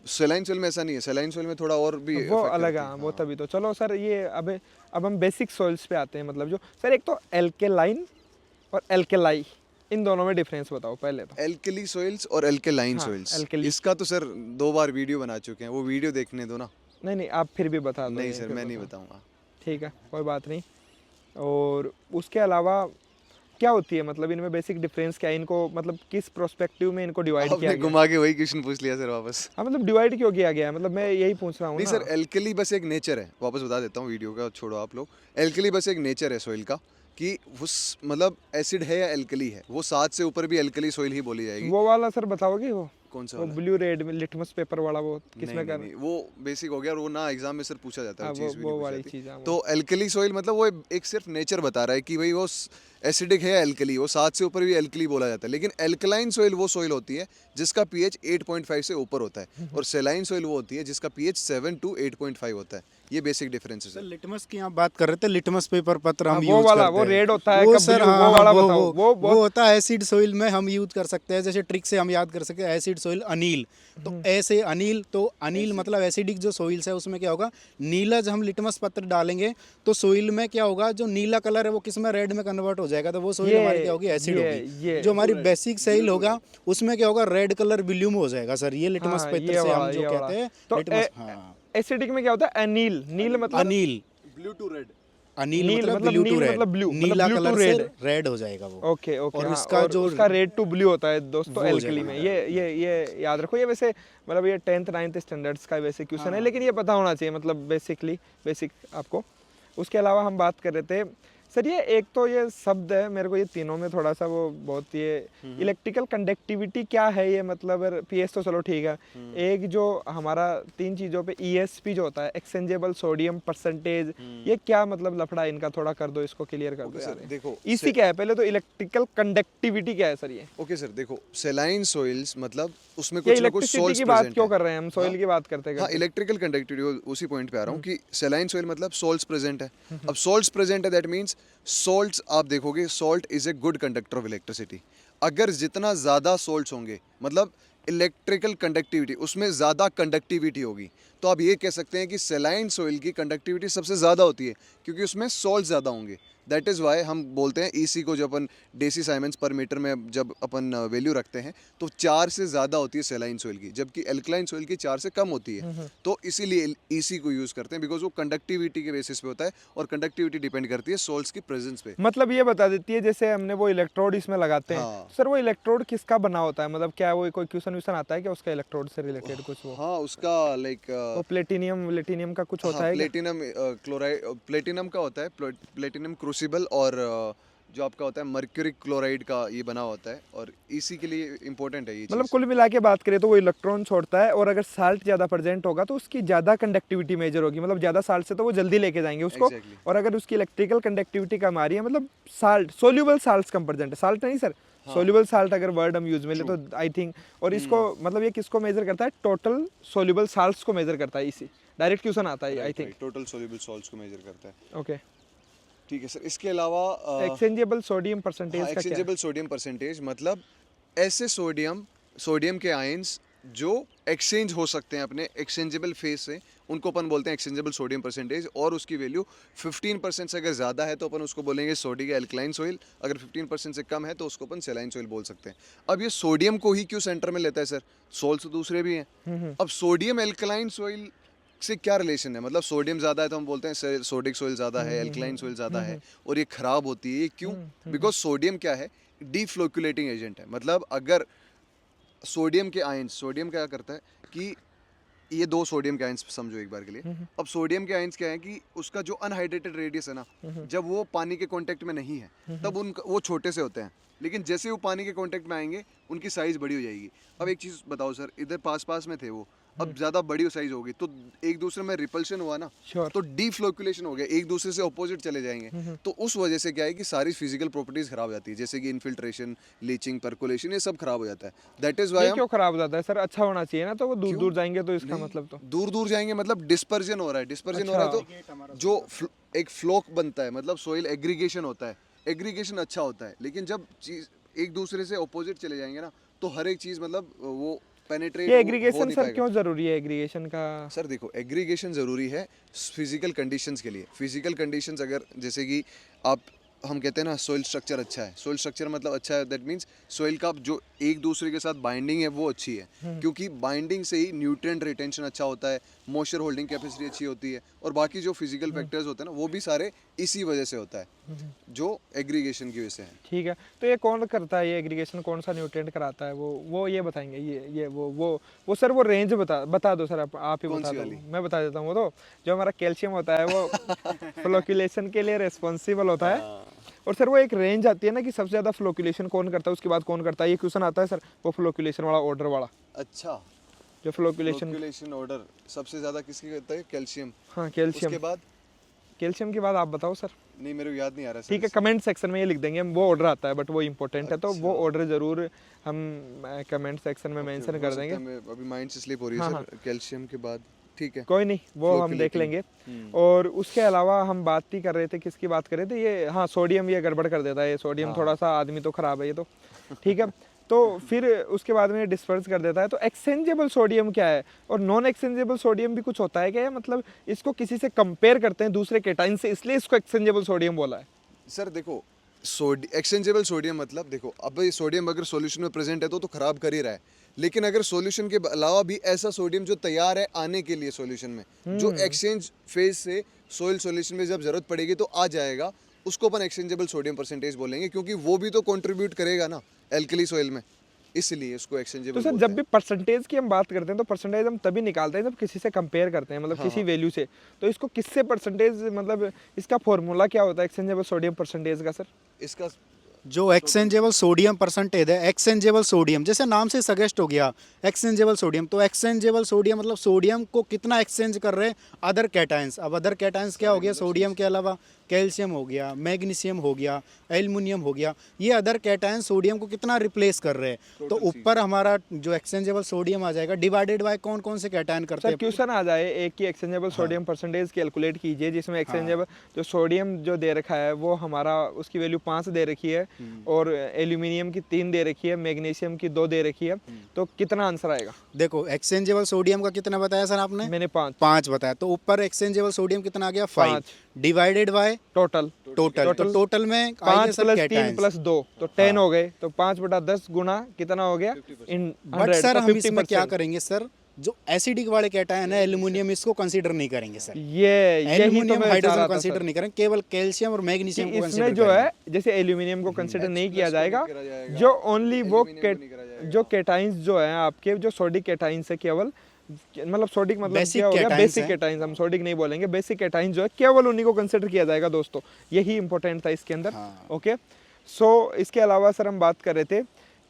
सलाइन सोइल में ऐसा नहीं है, सलाइन सोइल में थोड़ा और भी वो इफेक्ट अलग करती है, है। वो हाँ। तभी तो। चलो सर ये अब हम बेसिक सॉइल्स पे आते हैं, मतलब जो सर एक तो एल्केलाइन और एल्केलाई, इन दोनों में डिफरेंस बताओ पहले तो। एल्कली सॉइल्स और एल्केलाइन हाँ सॉइल्स, एल्केली, इसका तो सर 2 बार वीडियो बना चुके हैं, वो वीडियो देखने दो ना। नहीं नहीं आप फिर भी बता दो, नहीं यहीं सर, पे मैं नहीं बताओ। बताऊंगा। ठीक है कोई बात नहीं। और उसके अलावा क्या होती है मतलब इनमें बेसिक डिफरेंस क्या है, इनको मतलब किस प्रोस्पेक्टिव में इनको डिवाइड किया आपने गया है? घुमा के वही क्वेश्चन पूछ लिया सर वापस। हाँ मतलब डिवाइड क्यों किया गया है, मतलब मैं यही पूछ रहा हूँ नहीं ना। सर, एल्कली बस एक नेचर है, वापस बता देता हूँ, वीडियो का छोड़ो आप लोग। एल्कली बस एक नेचर है सॉइल का, कि उस मतलब एसिड है या एल्कली है, वो 7 से ऊपर भी एल्कली सॉइल ही बोली जाएगी। वो वाला सर बताओगे, वो कौन सा वो वाला? ब्लू रेड में लिटमस पेपर वाला, वो नहीं किसमें नहीं कर? नहीं, वो बेसिक हो गया, और वो ना एग्जाम में सर पूछा जाता है, हाँ वो वो चीज़ भी वो नहीं पूछी वाली जाती। चीज़ है वो। तो एल्कली सॉइल मतलब वो एक सिर्फ नेचर बता रहा है कि भाई वो एसिडिक है या एल्कली, वो 7 से ऊपर भी एल्कली बोला जाता है। लेकिन एल्कलाइन सॉइल वो सॉइल होती है जिसका पीएच 8.5 से ऊपर होता है, और सेलाइन सॉइल वो होती है जिसका पीएच 7 to 8.5 होता है। ये बेसिक डिफरेंस है सर सर। लिटमस की आप बात कर रहे थे, लिटमस पेपर पत्र हाँ हम वो यूज वाला, करते वो हैं। रेड होता है वो का सर ब्लू, हाँ वो हाँ, वाला बताओ, वो बहुत। होता है एसिड सोइल में हम यूज कर सकते हैं। जैसे ट्रिक से हम याद कर सकते हैं एसिड सोइल अनील, तो ऐसे अनील, तो अनील मतलब एसिडिक जो सोइल्स है उसमें क्या होगा, नीला जब हम लिटमस पत्र डालेंगे तो सोइल में क्या होगा, जो नीला कलर है वो किस में, रेड में कन्वर्ट हो जाएगा, तो वो सोइल हमारी क्या होगी, एसिड ये होगी। जो हमारी बेसिक सोइल होगा उसमें क्या होगा, रेड कलर विल्यूम हो जाएगा सर। ये लिटमस हाँ पेपर ये से वाला, हम जो ये वाला। कहते हैं तो लिटमस, हाँ एसिडिक में क्या होता है, अनील, नील मतलब अनील, ब्लू टू रेड। अनील नील मतलब मतलब ब्लू टू नील रेड, मतलब ब्लू, मतलब नीला ब्लू टू कलर से रेड। रेड हो जाएगा वो। ओके ओके और हाँ, इसका और जो उसका रेड टू ब्लू होता है दोस्तों, वो हो एल्कली जाएगा। में। ये याद रखो, ये वैसे मतलब ये 10th 9th स्टैंडर्ड्स का वैसे क्वेश्चन है, हाँ। लेकिन ये पता होना चाहिए मतलब बेसिकली, बेसिक आपको। उसके अलावा हम बात कर रहे थे सर, ये एक तो ये शब्द है मेरे को, ये तीनों में थोड़ा सा वो बहुत, ये इलेक्ट्रिकल कंडक्टिविटी क्या है ये, मतलब पीएस तो चलो ठीक है, एक जो हमारा 3 चीज़ों पे ईएसपी जो होता है, एक्सचेंजेबल सोडियम परसेंटेज, ये क्या मतलब लफड़ा है इनका, थोड़ा कर दो, इसको क्लियर कर दो सर यार। देखो, इसी क्या है पहले तो, इलेक्ट्रिकल कंडक्टिविटी क्या है सर ये? ओके सर देखो, सेलाइन सॉइल्स मतलब उसमें ये कुछ ना कुछ इलेक्ट्रिसिटी सॉल्ट्स की बात प्रेजेंट क्यों है। कर रहे हैं हम, सॉइल की बात करते हाँ, करते? इलेक्ट्रिकल कंडक्टिविटी, उसी पॉइंट पे आ रहा हूँ कि सेलाइन सॉइल मतलब सॉल्ट्स प्रेजेंट है। अब सॉल्ट्स प्रेजेंट है, दैट मींस सॉल्ट्स, आप देखोगे salt is a good conductor of electricity. अगर जितना ज़्यादा सॉल्ट्स होंगे, मतलब इलेक्ट्रिकल कंडक्टिविटी, उसमें ज़्यादा कंडक्टिविटी होगी, तो आप ये कह सकते हैं कि सेलाइन सॉइल की कंडक्टिविटी सबसे ज़्यादा होती है, क्योंकि उसमें सॉल्ट ज़्यादा होंगे। दैट इज़ वाई हम बोलते हैं ईसी को, जब अपन डेसी साइमेंस पर मीटर में जब अपन वैल्यू रखते हैं, तो 4 से ज़्यादा होती है सेलाइन सॉइल की, जबकि एल्कलाइन सॉइल की 4 से कम होती है। तो इसीलिए ईसी को यूज़ करते हैं, बिकॉज वो कंडक्टिविटी के बेसिस पे होता है, और कंडक्टिविटी डिपेंड करती है सॉल्ट्स की प्रेजेंस पे। मतलब ये बता देती है, जैसे हमने वो इलेक्ट्रोड इसमें लगाते हैं, हाँ। सर वो इलेक्ट्रोड किसका बना होता है, मतलब क्या वो कोई क्वेश्चन व्यूशन आता है क्या उसका, इलेक्ट्रोड से रिलेटेड कुछ वो? हाँ, उसका लाइक वो प्लेटिनियम का कुछ होता हाँ, है क्या? प्लेटिनम क्लोराइड, प्लेटिनम का होता है, प्लेटिनम क्रूसिबल, और जो आपका होता है मर्क्यूरी क्लोराइड का ये बना होता है, और इसी के लिए इम्पोर्टेंट है ये मतलब चीज़। कुल मिला के बात करें तो वो इलेक्ट्रॉन छोड़ता है, और अगर साल्ट ज़्यादा प्रेजेंट होगा तो उसकी ज़्यादा कंडक्टिविटी मेजर होगी, मतलब ज़्यादा साल्ट से तो वो जल्दी लेके जाएंगे उसको। Exactly. और अगर उसकी इलेक्ट्रिकल कंडक्टिविटी कम आ रही है, मतलब साल्ट, सोल्यूबल साल्ट कम प्रेजेंट है, साल्ट नहीं सर, सोल्यूबल साल्ट अगर वर्ड हम यूज में ले तो आई थिंक। और इसको मतलब ये किसको मेजर करता है, टोटल सोल्यूबल साल्ट्स को मेजर करता है, इसी डायरेक्ट क्वेश्चन आता है I think. Total soluble salts को मेजर करता है। ओके, ठीक है सर, इसके अलावा एक्सचेंजेबल सोडियम परसेंटेज का क्या है? एक्सचेंजेबल सोडियम परसेंटेज मतलब ऐसे सोडियम के आयंस जो एक्सचेंज हो सकते हैं अपने एक्सचेंजेबल फेज से, उनको अपन बोलते हैं एक्सचेंजेबल सोडियम परसेंटेज, और उसकी वैल्यू 15% से अगर ज़्यादा है तो अपन उसको बोलेंगे सोडिक एल्कलाइन सॉइल, अगर 15% से कम है तो उसको अपन सेलाइन सॉइल बोल सकते हैं। अब ये सोडियम को ही क्यों सेंटर में लेता है सर, सॉल्ट्स तो दूसरे भी हैं। अब सोडियम एल्कलाइन सॉइल से क्या रिलेशन है, मतलब सोडियम ज़्यादा है तो हम बोलते हैं सोडिक सोइल ज़्यादा है, एल्कलाइन सोइल ज़्यादा है और ये ख़राब होती है, ये क्यों? बिकॉज सोडियम क्या है, डीफ्लोकुलेटिंग एजेंट है। मतलब अगर सोडियम के आयंस, सोडियम क्या करता है कि ये दो सोडियम के आयंस समझो एक बार के लिए। अब सोडियम के आयंस क्या है कि उसका जो अनहाइड्रेटेड रेडियस है ना, जब वो पानी के कांटेक्ट में नहीं है तब उनका वो छोटे से होते हैं, लेकिन जैसे वो पानी के कांटेक्ट में आएंगे उनकी साइज बड़ी हो जाएगी। अब एक चीज़ बताओ सर, इधर पास पास में थे वो, अब ज़्यादा बड़ी साइज होगी तो एक दूसरे में रिपल्शन हुआ ना, Sure. तो डीफ्लोकुलेशन हो गया, एक दूसरे से अपोजिट चले जाएंगे। तो उस वजह से क्या है कि सारी फिजिकल प्रॉपर्टीज खराब हो जाती है, जैसे कि इन्फिल्ट्रेशन, लीचिंग, परकोलेशन, ये सब खराब हो जाता है। दैट इज ये वाई क्यों खराब हो जाता है सर? अच्छा होना चाहिए ना, तो वो दूर क्यों? दूर जाएंगे तो इसका नहीं, मतलब तो दूर दूर जाएंगे मतलब डिस्पर्जन हो रहा है, डिस्पर्जन हो रहा है तो जो एक फ्लोक बनता है, मतलब सोइल एग्रीगेशन होता है, एग्रीगेशन अच्छा होता है। लेकिन जब चीज एक दूसरे से ऑपोजिट चले जाएंगे ना, तो हर एक चीज मतलब वो पेनिट्रेट ये हो एग्रीगेशन नहीं सर पाएगा। क्यों जरूरी है एग्रीगेशन का? सर देखो, एग्रीगेशन ज़रूरी है फिजिकल कंडीशंस के लिए। फिजिकल कंडीशंस अगर जैसे कि आप, हम कहते हैं ना सोइल स्ट्रक्चर अच्छा है, सोइल स्ट्रक्चर मतलब अच्छा है, दैट मीन्स सोइल का जो एक दूसरे के साथ बाइंडिंग है वो अच्छी है, क्योंकि बाइंडिंग से ही न्यूट्रिएंट रिटेंशन अच्छा होता है, मॉइस्चर होल्डिंग कैपेसिटी अच्छी होती है, और बाकी जो फिजिकल फैक्टर्स होते हैं ना वो भी सारे इसी वजह से होता है, जो एग्रीगेशन की वजह से है। ठीक है, तो ये कौन करता है, ये एग्रीगेशन कौन सा न्यूट्रिएंट कराता है? वो ये बताएंगे, ये वो सर वो रेंज बता दो सर, आप ही कौन बता सी दो। वाली? मैं बता देता हूँ। वो तो जो हमारा कैल्शियम होता है वो फ्लोक्यूलेशन के लिए रिस्पॉन्सिबल होता है। और सर वो एक रेंज आती है ना कि सबसे ज़्यादा फ्लोक्यूलेशन कौन करता है, उसके बाद कौन करता है, ये क्वेश्चन आता है सर, वो फ्लोक्यूलेशन वाला ऑर्डर वाला, अच्छा, जो फ्लोक्यूलेशन। फ्लोक्यूलेशन ऑर्डर सबसे ज़्यादा किसकी करता है? कैल्शियम। हाँ कैल्शियम। उसके बाद कैल्शियम के बाद आप बताओ सर। नहीं, मेरे को याद नहीं आ रहा सर। ठीक है, कमेंट सेक्शन में ये लिख देंगे हम, वो ऑर्डर आता है बट वो इंपॉर्टेंट है, तो वो ऑर्डर ज़रूर हम कमेंट सेक्शन में मेंशन कर देंगे। अभी माइंड से स्लिप हो रही है हाँ, सर, कैल्शियम के बाद। ठीक है, कोई नहीं, वो हम देख लेंगे। और उसके अलावा हम बात ही कर रहे थे, किसकी बात कर रहे थे, ये हाँ सोडियम, ये गड़बड़ कर देता है, ये सोडियम थोड़ा सा आदमी तो खराब है ये तो। ठीक है, तो फिर उसके बाद में डिस्पर्स कर देता है। तो एक्सचेंजेबल सोडियम क्या है, और नॉन एक्सचेंजेबल सोडियम भी कुछ होता है क्या? मतलब इसको किसी से कंपेयर करते हैं दूसरे केटाइन से, इसलिए इसको एक्सचेंजेबल सोडियम बोला है। सर देखो, एक्सचेंजेबल सोडियम मतलब देखो, अब ये सोडियम अगर सॉल्यूशन में प्रेजेंट है तो खराब कर ही रहा है, लेकिन अगर सॉल्यूशन के अलावा भी ऐसा सोडियम जो तैयार है आने के लिए सॉल्यूशन में, जो एक्सचेंज फेज से सोइल सॉल्यूशन में जब जरूरत पड़ेगी तो आ जाएगा, उसको अपन एक्सचेंजेबल सोडियम परसेंटेज बोलेंगे, क्योंकि वो भी तो कंट्रीब्यूट करेगा ना एल्कली सोइल में, इसलिए उसको तो एक्सचेंजेबल सर जब भी परसेंटेज की हम बात करते हैं तो परसेंटेज हम तभी निकालते हैं जब किसी से कंपेयर करते हैं, मतलब किसी वैल्यू से। तो इसको किससे परसेंटेज, मतलब इसका फॉर्मूला क्या होता है एक्सचेंजेबल सोडियम परसेंटेज का सर? इसका जो एक्सचेंजेबल सोडियम परसेंटेज है, एक्सचेंजेबल सोडियम जैसे नाम से सजेस्ट हो गया एक्सचेंजेबल सोडियम, तो एक्सचेंजेबल सोडियम मतलब सोडियम को कितना एक्सचेंज कर रहे हैं अदर कैटायंस। अब अदर कैटायंस क्या हो गया, सोडियम के अलावा कैल्शियम हो गया, मैग्नीशियम हो गया, एल्युमिनियम हो गया, ये अदर कैटायन सोडियम को कितना रिप्लेस कर रहे हैं। तो ऊपर हमारा जो एक्सचेंजेबल सोडियम आ जाएगा डिवाइडेड बाय कौन कौन से कैटायन करते सर हैं। क्वेश्चन आ जाए एक की एक्सचेंजेबल सोडियम परसेंटेज कैलकुलेट कीजिए, जिसमें एक्सचेंजेबल जो सोडियम जो दे रखा है वो हमारा उसकी वैल्यू 5 दे रखी है, और एल्यूमिनियम की 3 दे रखी है, मैग्नीशियम की 2 दे रखी है, तो कितना आंसर आएगा? देखो एक्सचेंजेबल सोडियम का कितना बताया सर आपने? मैंने 5 5 बताया, तो ऊपर एक्सचेंजेबल सोडियम कितना आ गया? 5 डिवाइडेड बाय टोटल। टोटल, तो टोटल में 5 + 3 + 2 तो 10 हो गए, तो 5/10 गुना कितना हो गया? इन बट सर हम इसमें क्या करेंगे सर, जो एसिडिक वाले कैटायन है एल्युमिनियम, इसको कंसीडर नहीं करेंगे सर। ये यही तो एल्युमिनियम मैं हाइड्रोजन बता रहा था कंसीडर सर, नहीं करेंगे, केवल कैल्शियम और मैग्नीशियम को इसमें कंसीडर जो करेंगे। है जैसे एल्यूमिनियम को कंसिडर नहीं किया जाएगा, करा जाएगा, जो ओनली वो एल्यूमिनियम को नहीं करा जाएगा। जो कैटाइंस जो है आपके, जो सोडिक कैटाइंस है केवल, मतलब सोडिक मतलब Basic क्या हो गया, cations बेसिक हैं। कैटाइंस, हम सोडिक नहीं बोलेंगे, बेसिक कैटाइंस जो है केवल उन्हीं को कंसिडर किया जाएगा दोस्तों, यही इंपॉर्टेंट था इसके अंदर। ओके, सो इसके अलावा सर हम बात कर रहे थे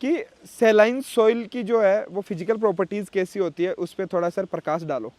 कि सेलाइन सॉइल की जो है वो फिजिकल प्रॉपर्टीज कैसी होती है, उस पर थोड़ा सर प्रकाश डालो।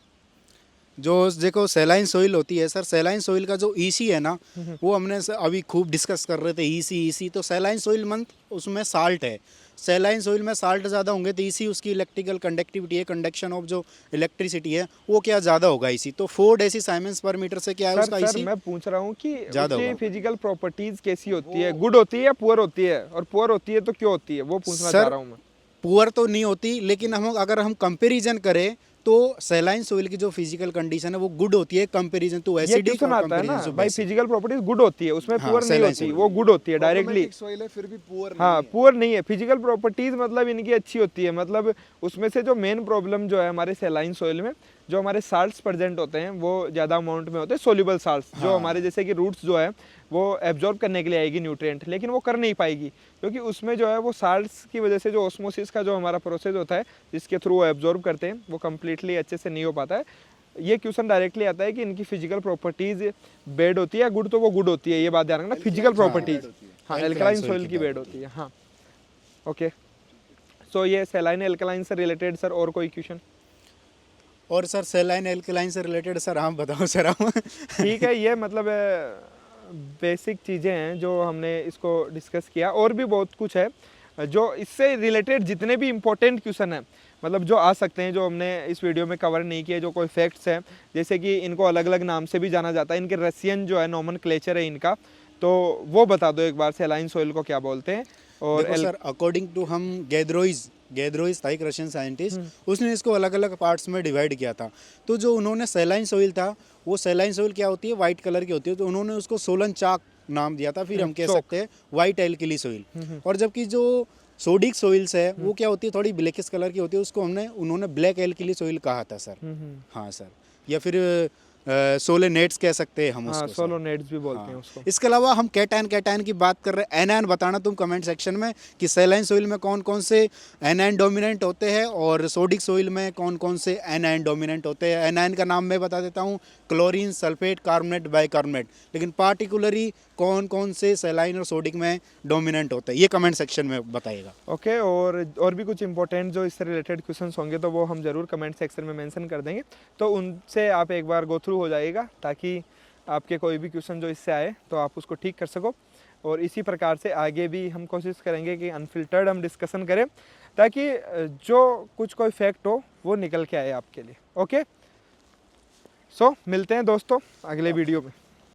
जो देखो सेलाइन सोइल होती है सर, सेलाइन सोइल का जो ईसी है ना, वो हमने अभी खूब डिस्कस कर रहे थे, ईसी तो सेलाइन सोइल मंथ उसमें साल्ट है, सेलाइन सोइल में साल्ट ज़्यादा होंगे तो ईसी उसकी इलेक्ट्रिकल कंडक्टिविटी है, कंडक्शन ऑफ जो इलेक्ट्रिसिटी है वो क्या ज़्यादा होगा ईसी, तो 4 डेसी साइमेंस पर मीटर से क्या है उसका सर ईसी मैं पूछ रहा हूँ कि ज़्यादा उसकी होगा। फिजिकल प्रॉपर्टीज कैसी होती है, गुड होती है या पुअर होती है, और पुअर होती है तो क्यों होती है, वो पूछना चाह रहा हूँ मैं। पुअर तो नहीं होती, लेकिन हम अगर हम कंपेरिजन करें तो तो सैलाइन सोइल की जो फिजिकल कंडीशन है वो गुड होती है कंपैरिजन टू ये एसिडिक क्वेश्चन और आता है ना कंपैरिजन टू भाई, बेसिक। फिजिकल प्रॉपर्टीज गुड होती है, उसमें हाँ, पुअर नहीं saline होती, soil। वो गुड होती है डायरेक्टली। सॉइल है फिर भी पुअर हाँ, पुअर नहीं है, फिजिकल प्रॉपर्टीज मतलब इनकी अच्छी होती है। मतलब उसमें से जो मेन प्रॉब्लम जो है हमारे सैलाइन सॉइल में, जो हमारे साल्ट्स प्रेजेंट होते हैं वो ज़्यादा अमाउंट में होते हैं, सोल्यूबल साल्ट्स, जो हमारे जैसे कि रूट्स जो है वो एब्जॉर्ब करने के लिए आएगी न्यूट्रिएंट, लेकिन वो कर नहीं पाएगी क्योंकि उसमें जो है वो साल्ट्स की वजह से जो ऑस्मोसिस का जो हमारा प्रोसेस होता है जिसके थ्रू वो एब्जॉर्ब करते हैं वो कम्प्लीटली अच्छे से नहीं हो पाता है। ये क्वेश्चन डायरेक्टली आता है कि इनकी फिजिकल प्रॉपर्टीज बेड होती है, गुड तो वो गुड होती है, ये बात ध्यान रखना, फिजिकल प्रॉपर्टीज। हाँ, एल्कलाइन सॉइल की बेड होती है। हाँ, ओके। सो ये सैलाइन एल्कलाइन से रिलेटेड सर और कोई क्वेश्चन? और सर सैलाइन एल्कलाइन से रिलेटेड सर आप बताओ सर आप। ठीक है, ये मतलब बेसिक चीज़ें हैं जो हमने इसको डिस्कस किया, और भी बहुत कुछ है जो इससे रिलेटेड जितने भी इम्पोर्टेंट क्वेश्चन हैं मतलब जो आ सकते हैं, जो हमने इस वीडियो में कवर नहीं किए, जो कोई फैक्ट्स हैं, जैसे कि इनको अलग अलग नाम से भी जाना जाता है, इनके रसियन जो है नोमेनक्लेचर है इनका, तो वो बता दो एक बार, सैलाइन सॉइल को क्या बोलते हैं। और देखो सर, अकॉर्डिंग टू हम गैद्रोइज था एक रशियन साइंटिस्ट, उसने इसको अलग अलग पार्ट्स में डिवाइड किया था। तो जो उन्होंने सैलाइन सॉइल था, वो सैलाइन सॉइल क्या होती है, वाइट कलर की होती है, तो उन्होंने उसको सोलन चाक नाम दिया था। फिर हम कह सकते हैं वाइट एल्कली सॉइल। और जबकि जो सोडिक सॉइल्स है वो क्या होती है, थोड़ी ब्लैकिश कलर की होती है, उसको उन्होंने ब्लैक एल्कली सॉइल कहा था सर। हाँ सर, या फिर सोलेनेट्स कह सकते हैं हम हाँ, उसको। सोलोनेट्स भी बोलते हैं हाँ। उसको। इसके अलावा हम कैटायन की बात कर रहे हैं। एनायन बताना तुम कमेंट सेक्शन में कि सैलाइन सोइल में कौन कौन से एनायन डोमिनेंट होते हैं और सोडिक सोइल में कौन कौन से एनायन डोमिनेंट होते हैं। एनायन का नाम मैं बता देता हूँ, क्लोरीन, सल्फेट, कार्बोनेट, बाइकार्बोनेट। लेकिन पार्टिकुलरली कौन कौन से सैलाइन और सोडिक में डोमिनेंट होते हैं, ये कमेंट सेक्शन में बताइएगा। ओके, और भी कुछ इंपॉर्टेंट जो इससे रिलेटेड क्वेश्चंस होंगे तो वो हम ज़रूर कमेंट सेक्शन में मेंशन कर देंगे, तो उनसे आप एक बार गो थ्रू हो जाइएगा ताकि आपके कोई भी क्वेश्चन जो इससे आए तो आप उसको ठीक कर सको। और इसी प्रकार से आगे भी हम कोशिश करेंगे कि अनफिल्टर्ड हम डिस्कशन करें ताकि जो कुछ कोई फैक्ट हो वो निकल के आए आपके लिए। ओके, सो मिलते हैं दोस्तों अगले वीडियो में।